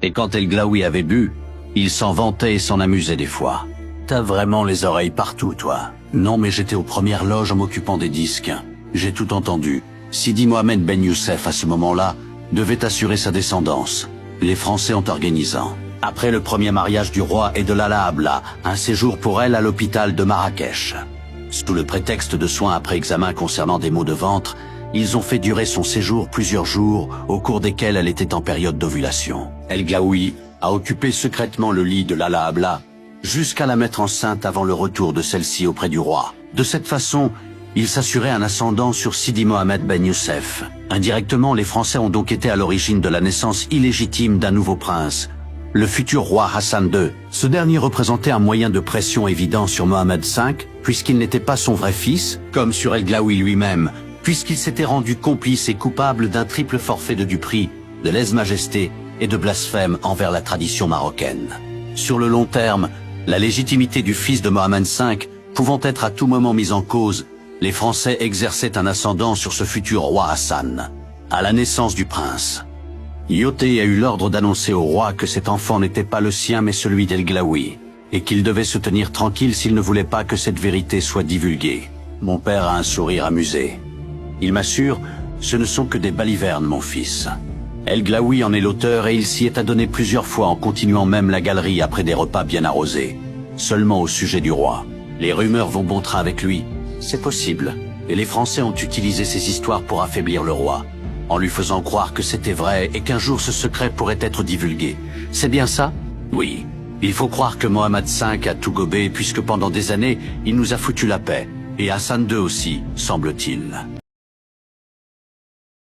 Et quand El Glaoui avait bu, il s'en vantait et s'en amusait des fois. T'as vraiment les oreilles partout, toi. Non, mais j'étais aux premières loges en m'occupant des disques. J'ai tout entendu. Sidi Mohamed Ben Youssef, à ce moment-là, devait assurer sa descendance. Les Français ont organisé, après le premier mariage du roi et de Lala Abla, un séjour pour elle à l'hôpital de Marrakech. Sous le prétexte de soins après examen concernant des maux de ventre, ils ont fait durer son séjour plusieurs jours, au cours desquels elle était en période d'ovulation. El Glaoui a occupé secrètement le lit de Lala Abla, jusqu'à la mettre enceinte avant le retour de celle-ci auprès du roi. De cette façon, il s'assurait un ascendant sur Sidi Mohamed Ben Youssef. Indirectement, les Français ont donc été à l'origine de la naissance illégitime d'un nouveau prince, le futur roi Hassan II. Ce dernier représentait un moyen de pression évident sur Mohamed V, puisqu'il n'était pas son vrai fils, comme sur El Glaoui lui-même, puisqu'il s'était rendu complice et coupable d'un triple forfait de duperie, de lèse-majesté et de blasphème envers la tradition marocaine. Sur le long terme, la légitimité du fils de Mohamed V pouvant être à tout moment mise en cause, les Français exerçaient un ascendant sur ce futur roi Hassan. À la naissance du prince, Yoté a eu l'ordre d'annoncer au roi que cet enfant n'était pas le sien mais celui d'El Glaoui, et qu'il devait se tenir tranquille s'il ne voulait pas que cette vérité soit divulguée. Mon père a un sourire amusé. Il m'assure, ce ne sont que des balivernes, mon fils. El Glaoui en est l'auteur et il s'y est adonné plusieurs fois en continuant même la galerie après des repas bien arrosés. Seulement au sujet du roi. Les rumeurs vont bon train avec lui. C'est possible. Et les Français ont utilisé ces histoires pour affaiblir le roi, en lui faisant croire que c'était vrai et qu'un jour ce secret pourrait être divulgué. C'est bien ça? Oui. Il faut croire que Mohamed V a tout gobé puisque pendant des années, il nous a foutu la paix. Et Hassan II aussi, semble-t-il.